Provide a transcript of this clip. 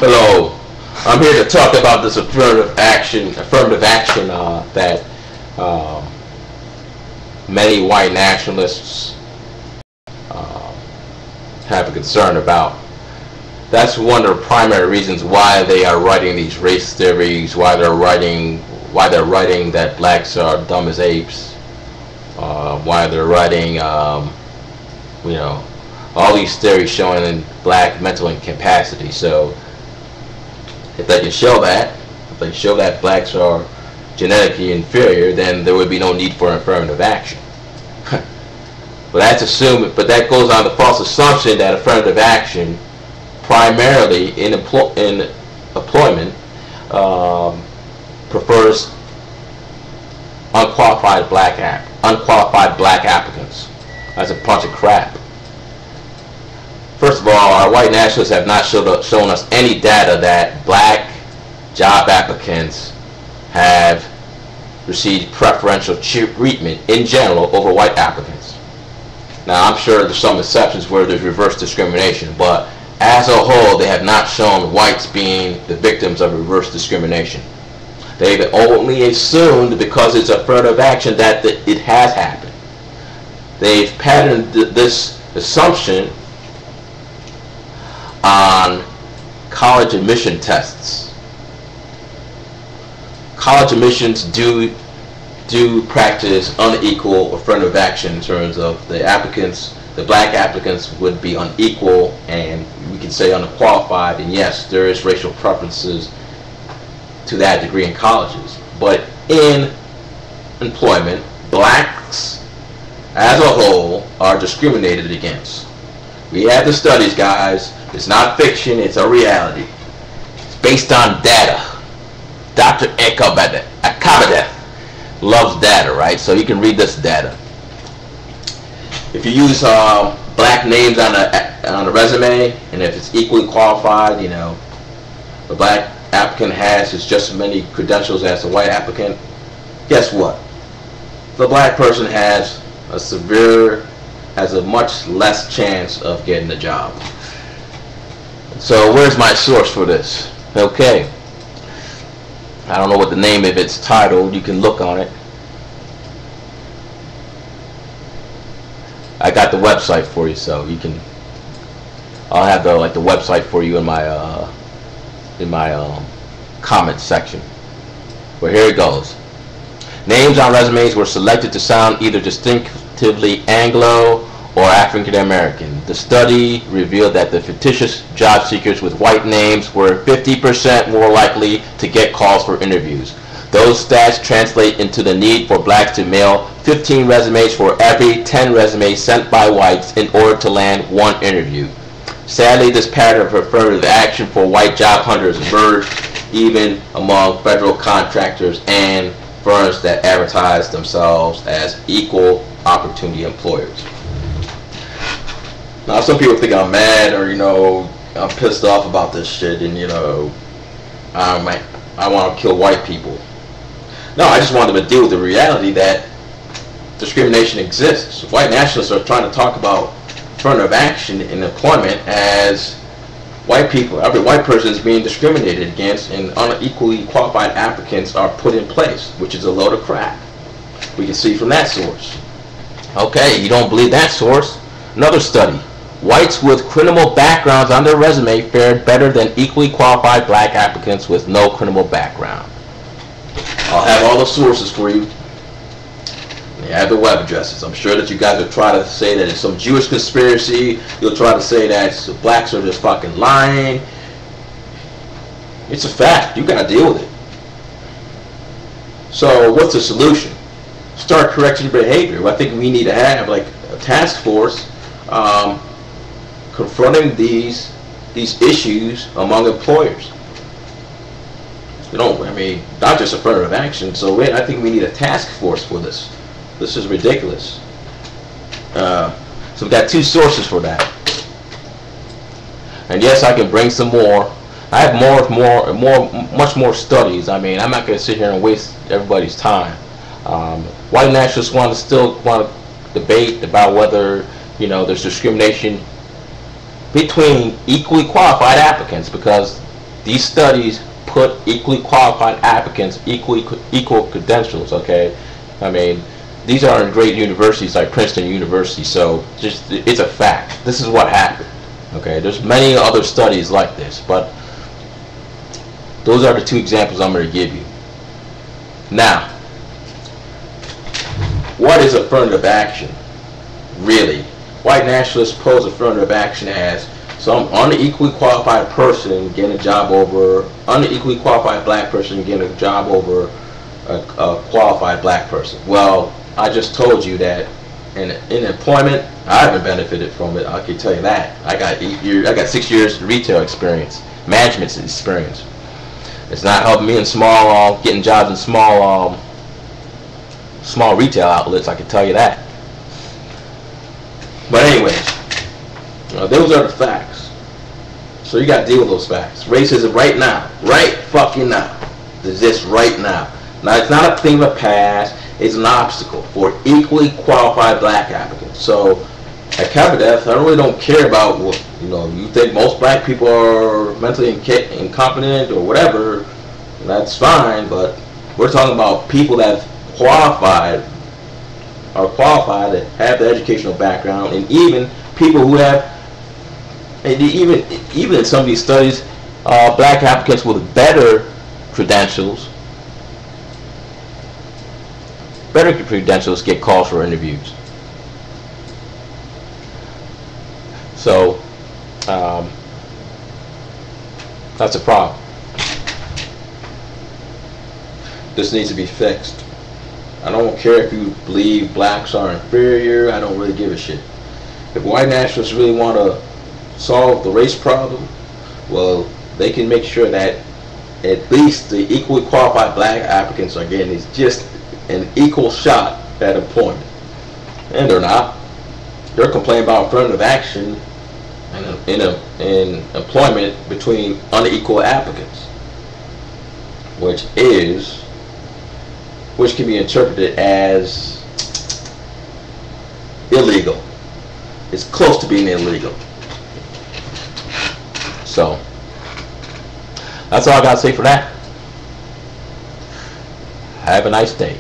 Hello, I'm here to talk about this affirmative action that many white nationalists have a concern about. That's one of the primary reasons why they are writing these race theories, why they're writing that blacks are dumb as apes, why they're writing all these theories showing in black mental incapacity. So if they can show that, blacks are genetically inferior, then there would be no need for affirmative action. But that goes on the false assumption that affirmative action, primarily in employment, prefers unqualified black applicants. That's a bunch of crap. First of all, our white nationalists have not shown us any data that black job applicants have received preferential treatment in general over white applicants. Now, I'm sure there's some exceptions where there's reverse discrimination, but as a whole, they have not shown whites being the victims of reverse discrimination. They've only assumed, because it's affirmative action, that it has happened. They've patterned this assumption on college admission tests. College admissions do practice unequal affirmative action in terms of the black applicants would be unequal, and we can say unqualified, and yes, there is racial preferences to that degree in colleges. But in employment, blacks as a whole are discriminated against. We have the studies, guys. It's not fiction, it's a reality. It's based on data. Dr. Affirmative loves data, right? So you can read this data. If you use black names on a resume, and if it's equally qualified, the black applicant has just as many credentials as the white applicant, guess what? The black person has a much less chance of getting the job. So where's my source for this? Okay, I don't know what the name of it's titled. You can look on it. I got the website for you, so you can. I'll have the website for you in my comment section. Well, here it goes. Names on resumes were selected to sound either distinctively Anglo or African American. The study revealed that the fictitious job seekers with white names were 50% more likely to get calls for interviews. Those stats translate into the need for blacks to mail 15 resumes for every 10 resumes sent by whites in order to land one interview. Sadly, this pattern of affirmative action for white job hunters emerged even among federal contractors and firms that advertise themselves as equal opportunity employers. Now, some people think I'm mad, or I'm pissed off about this shit, and I want to kill white people. No, I just want them to deal with the reality that discrimination exists. White nationalists are trying to talk about affirmative action in employment as white people, every white person is being discriminated against, and unequally qualified applicants are put in place, which is a load of crap. We can see from that source. Okay, you don't believe that source? Another study. Whites with criminal backgrounds on their resume fared better than equally qualified black applicants with no criminal background. I'll have all the sources for you. You have the web addresses. I'm sure that you guys will try to say that it's some Jewish conspiracy. You'll try to say that blacks are just fucking lying. It's a fact. You gotta deal with it. So what's the solution? Start correcting your behavior. I think we need to have a task force confronting these issues among employers. Not just affirmative action. So I think we need a task force for this. This is ridiculous. So we've got two sources for that. And yes, I can bring some more. I have much more studies. I'm not going to sit here and waste everybody's time. White nationalists want to debate about whether there's discrimination between equally qualified applicants, because These studies put equally qualified applicants, equal credentials. Okay, I mean, these are in great universities like Princeton University, so just it's a fact. This is what happened. Okay, there's many other studies like this, but those are the two examples I'm going to give you. Now, what is affirmative action? Really, white nationalists pose affirmative action as some unequally qualified person getting a job over unequally qualified black person getting a job over a qualified black person. Well, I just told you that in employment, I haven't benefited from it. I can tell you that. I got 6 years retail experience, management experience. It's not helping me in getting jobs in small retail outlets. I can tell you that. But anyways, those are the facts. So you got to deal with those facts. Racism right now, right fucking now, exists right now. Now it's not a thing of the past. It's an obstacle for equally qualified black applicants. So at Affirmative, I really don't care about what you think most black people are mentally incompetent or whatever. That's fine, but we're talking about people that are qualified, that have the educational background, and even people who have, and even in some of these studies, black applicants with better credentials get calls for interviews. So that's a problem. This needs to be fixed. I don't care if you believe blacks are inferior. I don't really give a shit. If white nationalists really want to solve the race problem, well, they can make sure that at least the equally qualified black applicants are getting just an equal shot at employment. And they're not. They're complaining about affirmative action in employment between unequal applicants, which can be interpreted as illegal. It's close to being illegal. So that's all I got to say for that. Have a nice day.